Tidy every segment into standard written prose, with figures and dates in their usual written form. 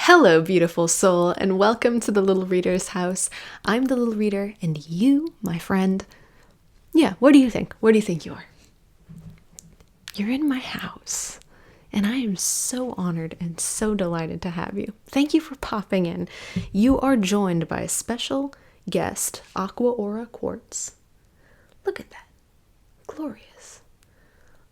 Hello, beautiful soul, and welcome to the Little Reader's house. I'm the Little Reader, and you, my friend, what do you think? Where do you think you are? You're in my house, and I am so honored and so delighted to have you. Thank you for popping in. You are joined by a special guest, Aqua Aura Quartz. Look at that. Glorious.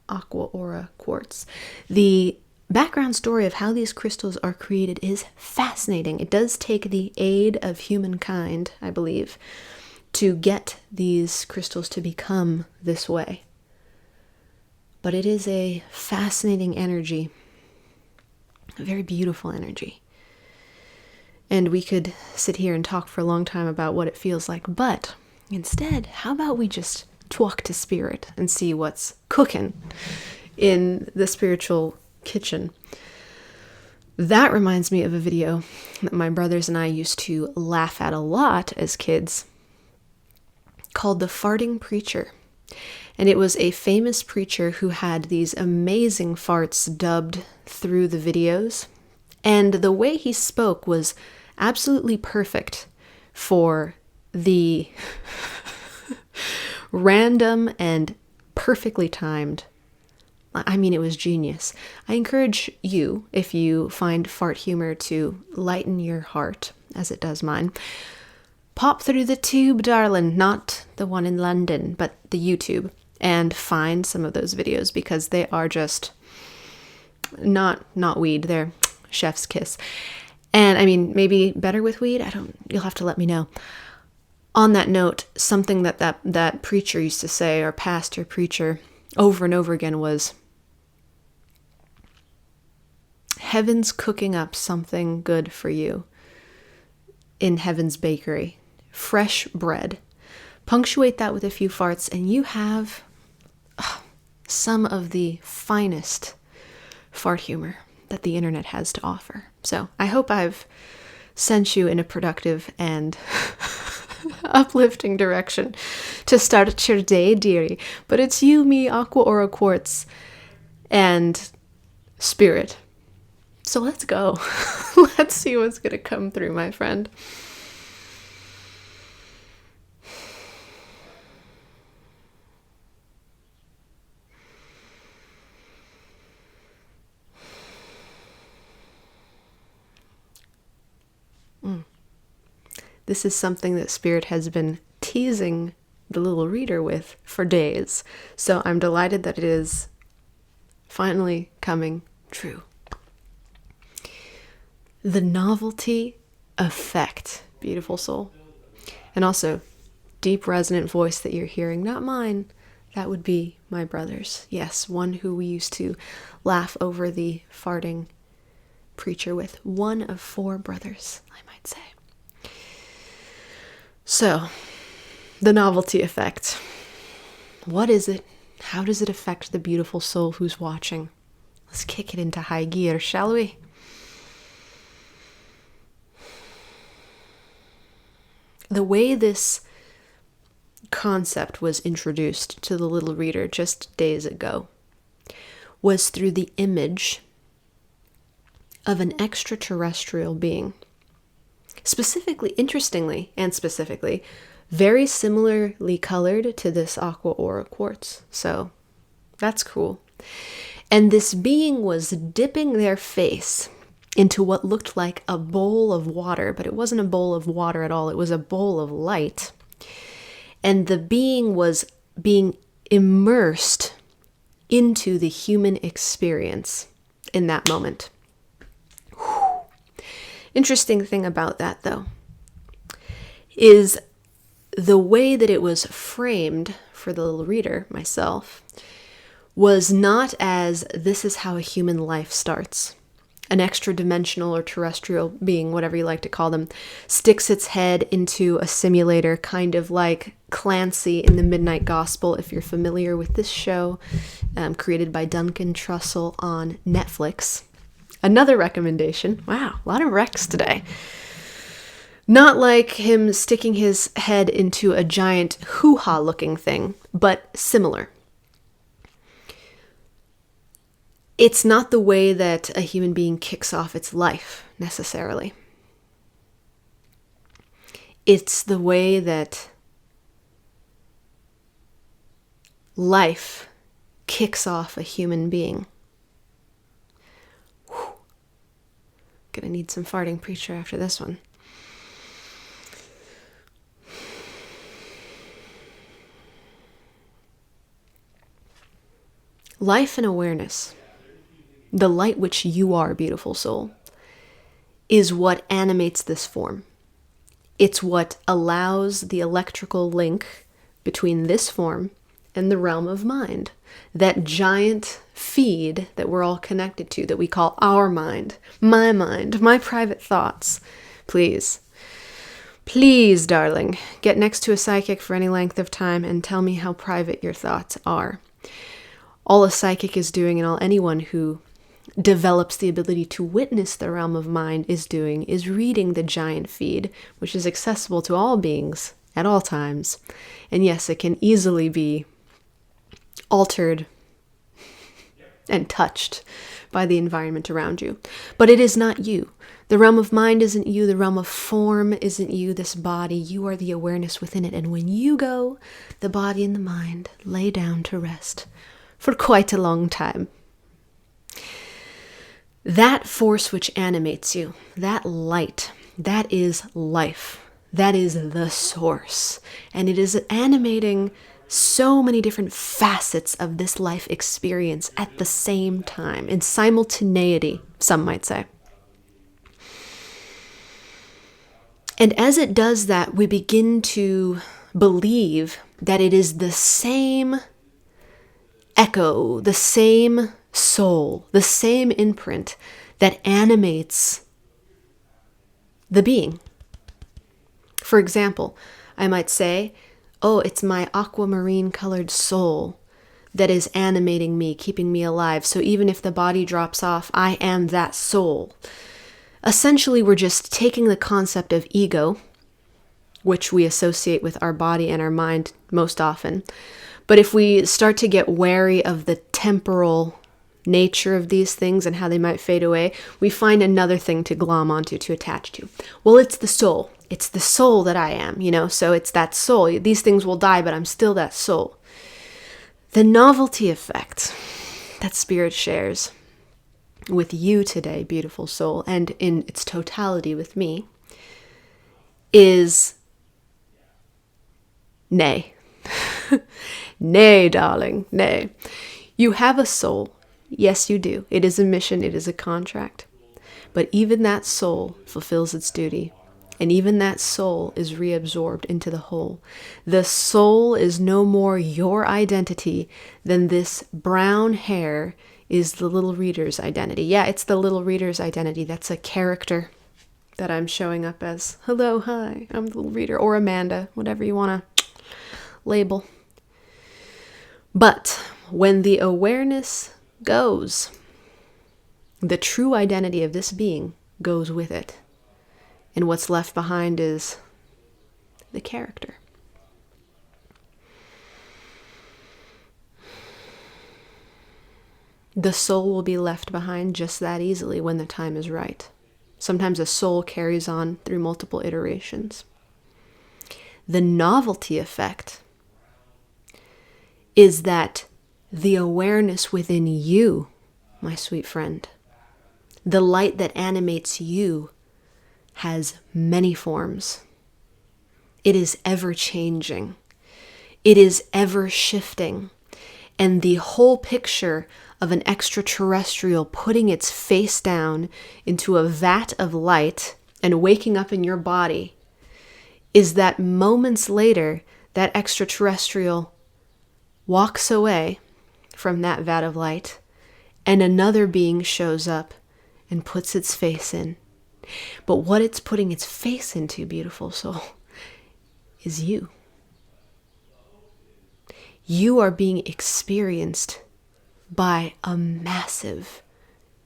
Aqua Aura Quartz. The background story of how these crystals are created is fascinating. It does take the aid of humankind, I believe, to get these crystals to become this way. But it is a fascinating energy, a very beautiful energy. And we could sit here and talk for a long time about what it feels like, but instead, how about we just talk to spirit and see what's cooking in the spiritual kitchen. That reminds me of a video that my brothers and I used to laugh at a lot as kids called The Farting Preacher. And it was a famous preacher who had these amazing farts dubbed through the videos. And the way he spoke was absolutely perfect for the random and perfectly timed. I mean, it was genius. I encourage you, if you find fart humor to lighten your heart, as it does mine, pop through the tube, darling, not the one in London, but the YouTube, and find some of those videos because they are just not weed. They're chef's kiss. And I mean, maybe better with weed. You'll have to let me know. On that note, something that preacher used to say, or pastor preacher, over and over again was, heaven's cooking up something good for you in heaven's bakery. Fresh bread. Punctuate that with a few farts and you have some of the finest fart humor that the internet has to offer. So I hope I've sent you in a productive and uplifting direction to start your day, dearie. But it's you, me, Aqua Aura Quartz, and spirit. So let's go. Let's see what's going to come through, my friend. This is something that Spirit has been teasing the Little Reader with for days. So I'm delighted that it is finally coming true. The novelty effect, beautiful soul. And also, deep resonant voice that you're hearing, not mine, that would be my brother's. Yes, one who we used to laugh over the farting preacher with. One of 4 brothers, I might say. So, the novelty effect. What is it? How does it affect the beautiful soul who's watching? Let's kick it into high gear, shall we? The way this concept was introduced to the Little Reader just days ago was through the image of an extraterrestrial being. Interestingly, very similarly colored to this Aqua Aura Quartz. So that's cool. And this being was dipping their face into what looked like a bowl of water, but it wasn't a bowl of water at all. It was a bowl of light. And the being was being immersed into the human experience in that moment. Whew. Interesting thing about that, though, is the way that it was framed for the Little Reader, myself, was not as this is how a human life starts. An extra-dimensional or terrestrial being, whatever you like to call them, sticks its head into a simulator, kind of like Clancy in the Midnight Gospel, if you're familiar with this show, created by Duncan Trussell on Netflix. Another recommendation. Wow, a lot of recs today. Not like him sticking his head into a giant hoo-ha looking thing, but similar. It's not the way that a human being kicks off its life, necessarily. It's the way that life kicks off a human being. Whew. Gonna need some farting preacher after this one. Life and awareness, the light which you are, beautiful soul, is what animates this form. It's what allows the electrical link between this form and the realm of mind, that giant feed that we're all connected to, that we call our mind, my private thoughts. Please, darling, get next to a psychic for any length of time and tell me how private your thoughts are. All a psychic is doing, and all anyone who develops the ability to witness the realm of mind is doing, is reading the giant feed, which is accessible to all beings at all times. And yes, it can easily be altered and touched by the environment around you. But it is not you. The realm of mind isn't you. The realm of form isn't you, this body. You are the awareness within it. And when you go, the body and the mind lay down to rest for quite a long time. That force which animates you, that light, that is life. That is the source. And it is animating so many different facets of this life experience at the same time, in simultaneity, some might say. And as it does that, we begin to believe that it is the same echo, the same soul, the same imprint that animates the being. For example, I might say, oh, it's my aquamarine colored soul that is animating me, keeping me alive. So even if the body drops off, I am that soul. Essentially, we're just taking the concept of ego, which we associate with our body and our mind most often. But if we start to get wary of the temporal nature of these things and how they might fade away, we find another thing to glom onto, to attach to. Well, it's the soul. It's the soul that I am, so it's that soul. These things will die, but I'm still that soul. The novelty effect that Spirit shares with you today, beautiful soul, and in its totality with me, is nay. Nay, darling, nay. You have a soul. Yes, you do. It is a mission. It is a contract. But even that soul fulfills its duty. And even that soul is reabsorbed into the whole. The soul is no more your identity than this brown hair is the little reader's identity. Yeah, it's the little reader's identity. That's a character that I'm showing up as. Hello, hi, I'm the little reader. Or Amanda, whatever you want to label. But when the awareness goes, the true identity of this being goes with it. And what's left behind is the character. The soul will be left behind just that easily when the time is right. Sometimes a soul carries on through multiple iterations. The novelty effect is that the awareness within you, my sweet friend, the light that animates you, has many forms. It is ever changing. It is ever shifting. And the whole picture of an extraterrestrial putting its face down into a vat of light and waking up in your body is that moments later, that extraterrestrial walks away from that vat of light and another being shows up and puts its face in. But what it's putting its face into, beautiful soul, is you. You are being experienced by a massive,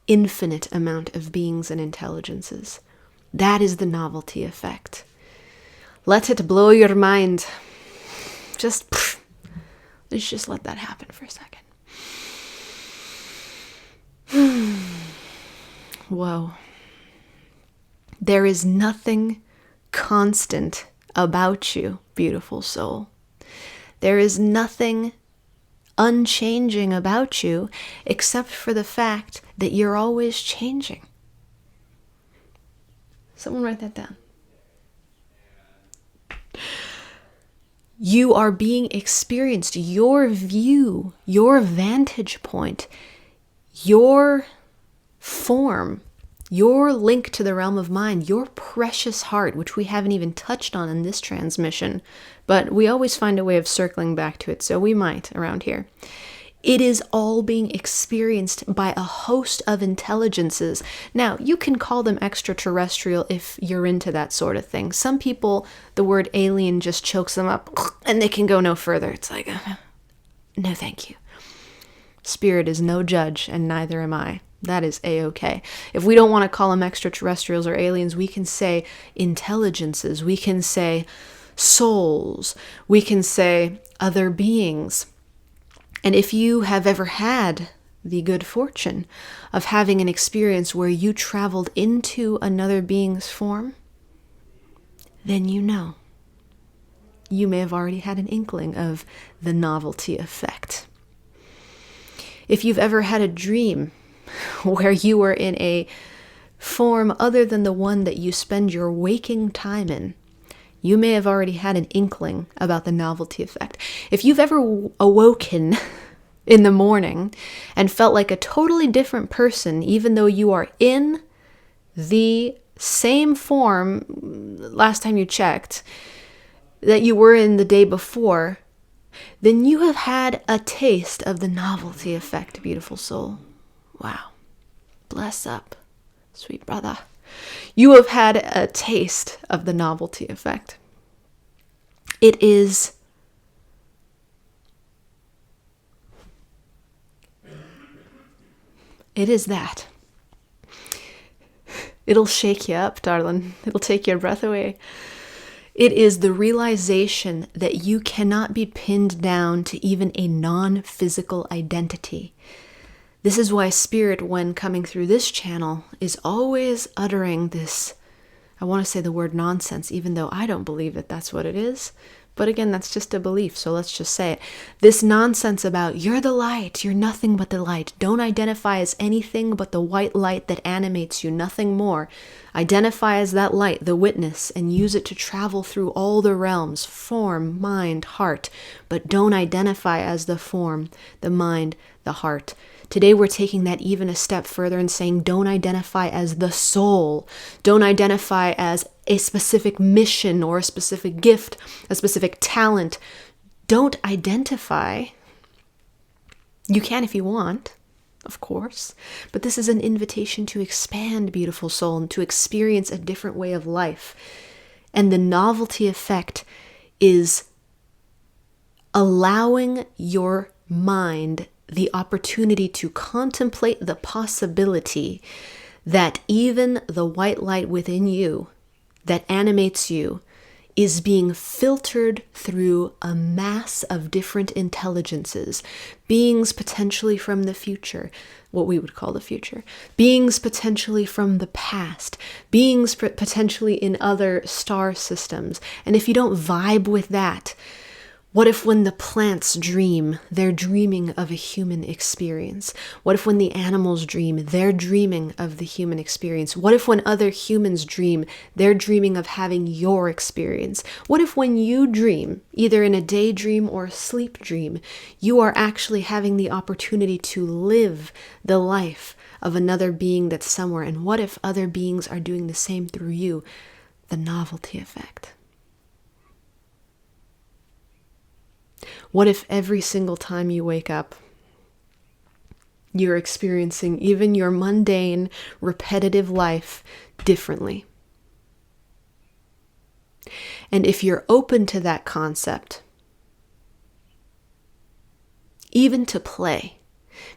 infinite amount of beings and intelligences. That is the novelty effect. Let it blow your mind. Let's just let that happen for a second. Whoa. There is nothing constant about you, beautiful soul. There is nothing unchanging about you except for the fact that you're always changing. Someone write that down. You are being experienced. Your view, your vantage point, your form, your link to the realm of mind, your precious heart, which we haven't even touched on in this transmission, but we always find a way of circling back to it, so we might around here. It is all being experienced by a host of intelligences. Now, you can call them extraterrestrial if you're into that sort of thing. Some people, the word alien just chokes them up and they can go no further. It's like, no thank you. Spirit is no judge, and neither am I. That is A-okay. If we don't want to call them extraterrestrials or aliens, we can say intelligences. We can say souls. We can say other beings. And if you have ever had the good fortune of having an experience where you traveled into another being's form, then you know. You may have already had an inkling of the novelty effect. If you've ever had a dream where you were in a form other than the one that you spend your waking time in, you may have already had an inkling about the novelty effect. If you've ever awoken in the morning and felt like a totally different person, even though you are in the same form last time you checked that you were in the day before, then you have had a taste of the novelty effect, beautiful soul. Wow. Bless up, sweet brother. You have had a taste of the novelty effect. It is that. It'll shake you up, darling. It'll take your breath away. It is the realization that you cannot be pinned down to even a non-physical identity. This is why Spirit, when coming through this channel, is always uttering this, I want to say the word nonsense, even though I don't believe that that's what it is. But again, that's just a belief, so let's just say it. This nonsense about, you're the light, you're nothing but the light. Don't identify as anything but the white light that animates you, nothing more. Identify as that light, the witness, and use it to travel through all the realms, form, mind, heart. But don't identify as the form, the mind, the heart. Today we're taking that even a step further and saying don't identify as the soul. Don't identify as a specific mission or a specific gift, a specific talent. Don't identify. You can if you want, of course. But this is an invitation to expand, beautiful soul, and to experience a different way of life. And the novelty effect is allowing your mind the opportunity to contemplate the possibility that even the white light within you that animates you is being filtered through a mass of different intelligences, beings potentially from the future, what we would call the future, beings potentially from the past, beings potentially in other star systems. And if you don't vibe with that, what if when the plants dream, they're dreaming of a human experience? What if when the animals dream, they're dreaming of the human experience? What if when other humans dream, they're dreaming of having your experience? What if when you dream, either in a daydream or a sleep dream, you are actually having the opportunity to live the life of another being that's somewhere? And what if other beings are doing the same through you? The novelty effect. What if every single time you wake up, you're experiencing even your mundane, repetitive life differently? And if you're open to that concept, even to play,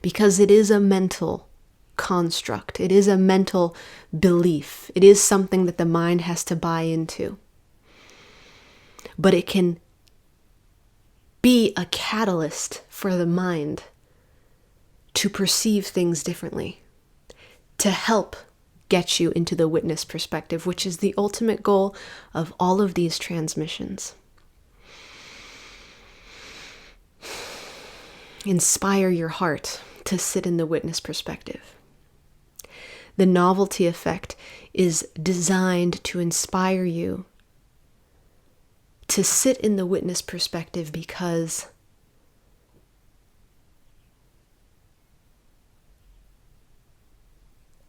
because it is a mental construct, it is a mental belief, it is something that the mind has to buy into, but it can be a catalyst for the mind to perceive things differently, to help get you into the witness perspective, which is the ultimate goal of all of these transmissions. Inspire your heart to sit in the witness perspective. The novelty effect is designed to inspire you to sit in the witness perspective because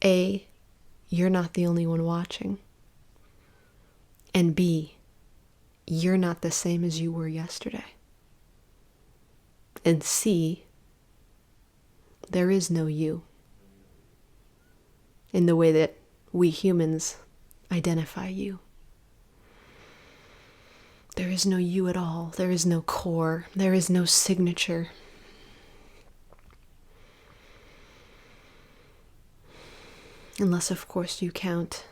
A, you're not the only one watching, and B, you're not the same as you were yesterday, and C, there is no you in the way that we humans identify you. There is no you at all. There is no core. There is no signature. Unless, of course, you count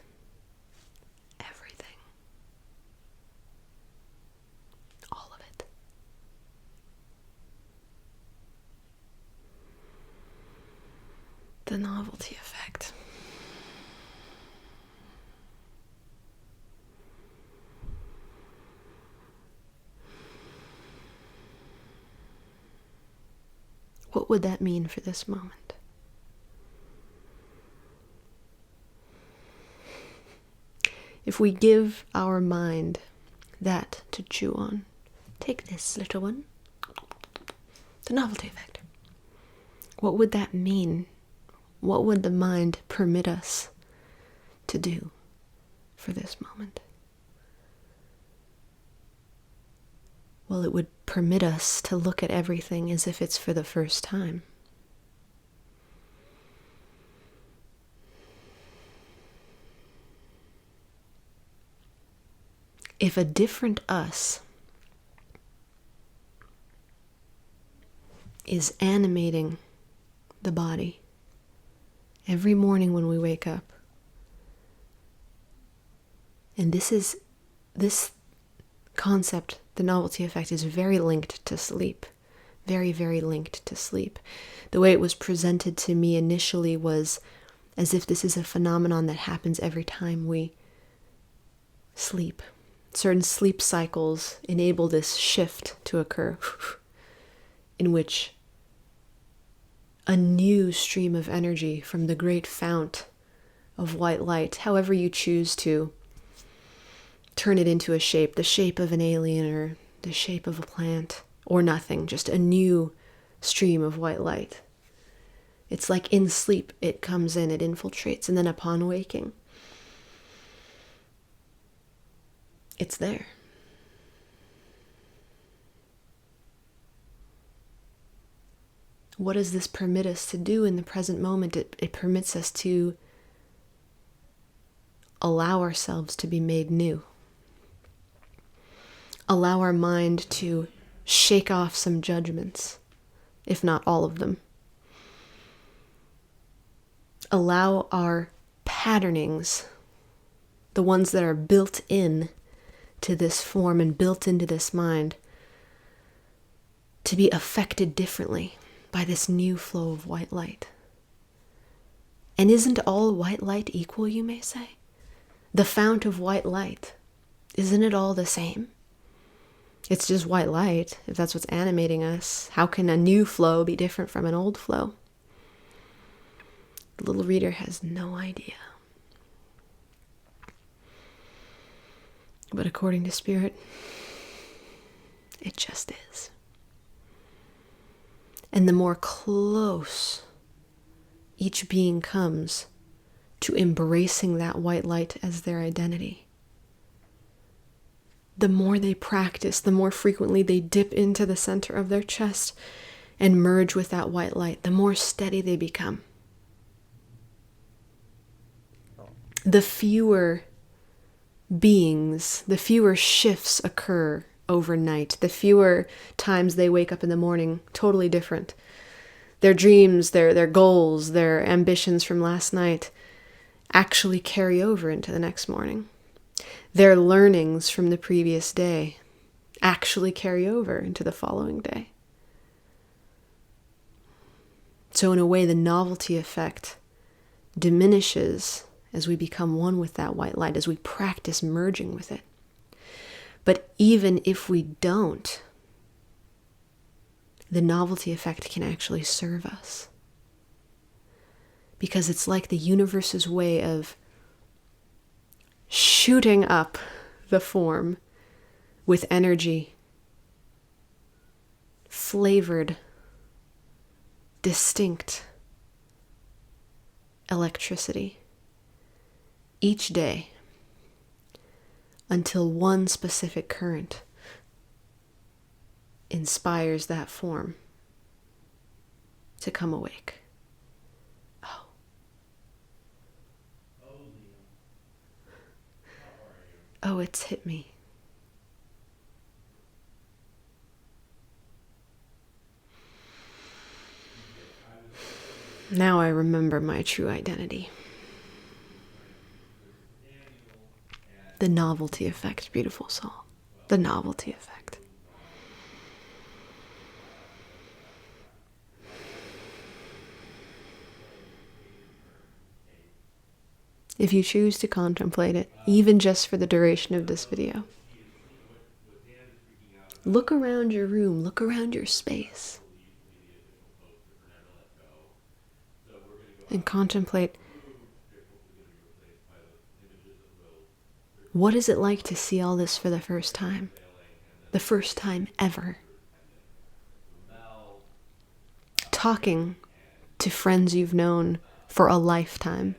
everything. All of it. The novelty effect. What would that mean for this moment? If we give our mind that to chew on, take this, little one, the novelty effect. What would that mean? What would the mind permit us to do for this moment? Well, it would permit us to look at everything as if it's for the first time. If a different us is animating the body every morning when we wake up, and this concept, the novelty effect, is very linked to sleep. Very, very linked to sleep. The way it was presented to me initially was as if this is a phenomenon that happens every time we sleep. Certain sleep cycles enable this shift to occur in which a new stream of energy from the great fount of white light, however you choose to turn it into a shape, the shape of an alien or the shape of a plant or nothing, just a new stream of white light. It's like in sleep, it comes in, it infiltrates, and then upon waking, it's there. What does this permit us to do in the present moment? It permits us to allow ourselves to be made new. Allow our mind to shake off some judgments, if not all of them. Allow our patternings, the ones that are built in to this form and built into this mind, to be affected differently by this new flow of white light. And isn't all white light equal, you may say? The fount of white light, isn't it all the same? It's just white light, if that's what's animating us. How can a new flow be different from an old flow? The little reader has no idea. But according to Spirit, it just is. And the more close each being comes to embracing that white light as their identity, the more they practice, the more frequently they dip into the center of their chest and merge with that white light, the more steady they become. The fewer beings, the fewer shifts occur overnight, the fewer times they wake up in the morning totally different. Their dreams, their goals, their ambitions from last night actually carry over into the next morning. Their learnings from the previous day actually carry over into the following day. So in a way, the novelty effect diminishes as we become one with that white light, as we practice merging with it. But even if we don't, the novelty effect can actually serve us. Because it's like the universe's way of shooting up the form with energy, flavored, distinct electricity each day until one specific current inspires that form to come awake. Oh, it's hit me. Now I remember my true identity. The novelty effect, beautiful soul. The novelty effect. If you choose to contemplate it, even just for the duration of this video, look around your room, look around your space, and contemplate, what is it like to see all this for the first time? The first time ever. Talking to friends you've known for a lifetime.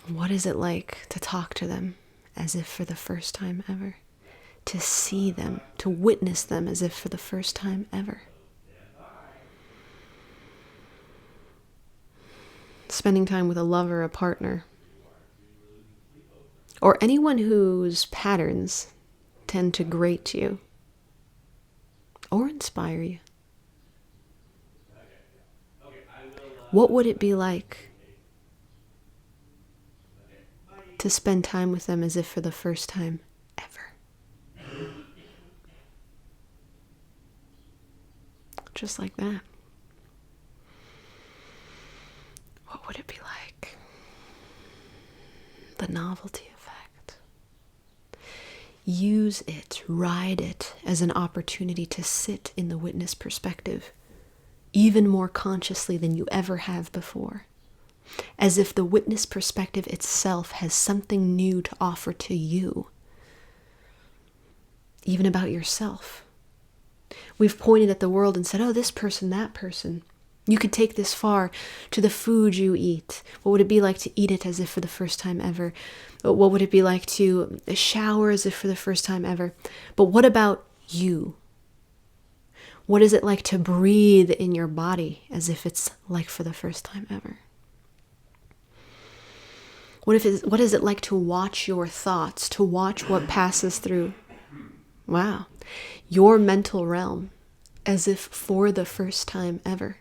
What is it like to talk to them as if for the first time ever? To see them, to witness them as if for the first time ever? Spending time with a lover, a partner, or anyone whose patterns tend to grate you or inspire you. What would it be like to spend time with them as if for the first time ever? Just like that. What would it be like? The novelty effect. Use it, ride it as an opportunity to sit in the witness perspective, even more consciously than you ever have before. As if the witness perspective itself has something new to offer to you, even about yourself. We've pointed at the world and said, oh, this person, that person. You could take this far to the food you eat. What would it be like to eat it as if for the first time ever? What would it be like to shower as if for the first time ever? But what about you? What is it like to breathe in your body as if it's like for the first time ever? What is it like to watch your thoughts, to watch what passes through, wow, your mental realm as if for the first time ever?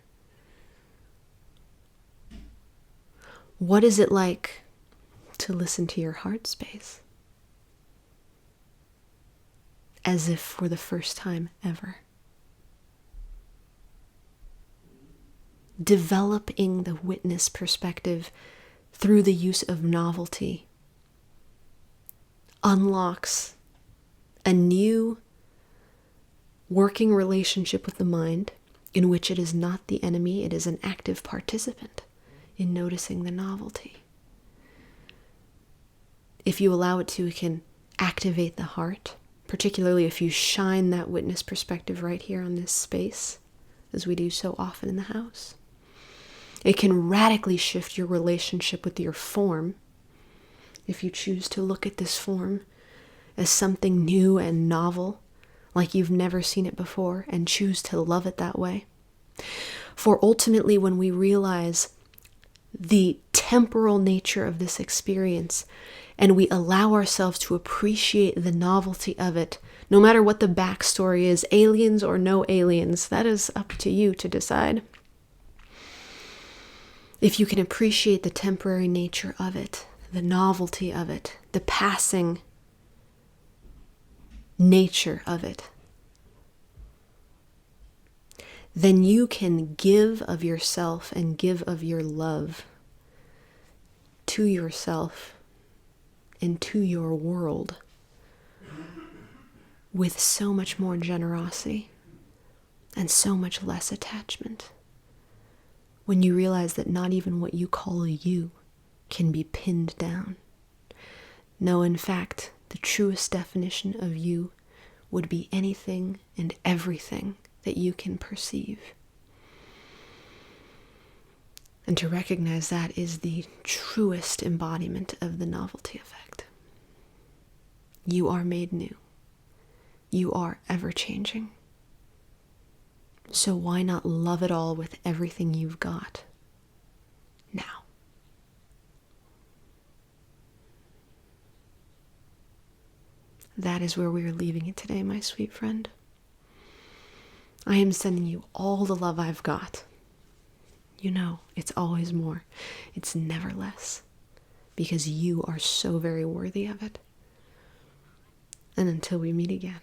What is it like to listen to your heart space as if for the first time ever? Developing the witness perspective through the use of novelty unlocks a new working relationship with the mind in which it is not the enemy, it is an active participant in noticing the novelty. If you allow it to, it can activate the heart, particularly if you shine that witness perspective right here on this space, as we do so often in the house. It can radically shift your relationship with your form if you choose to look at this form as something new and novel, like you've never seen it before, and choose to love it that way. For ultimately, when we realize the temporal nature of this experience and we allow ourselves to appreciate the novelty of it, no matter what the backstory is, aliens or no aliens, that is up to you to decide. If you can appreciate the temporary nature of it, the novelty of it, the passing nature of it, then you can give of yourself and give of your love to yourself and to your world with so much more generosity and so much less attachment. When you realize that not even what you call you can be pinned down. No, in fact, the truest definition of you would be anything and everything that you can perceive. And to recognize that is the truest embodiment of the novelty effect. You are made new. You are ever-changing. So why not love it all with everything you've got now? That is where we are leaving it today, my sweet friend. I am sending you all the love I've got. You know, it's always more. It's never less. Because you are so very worthy of it. And until we meet again.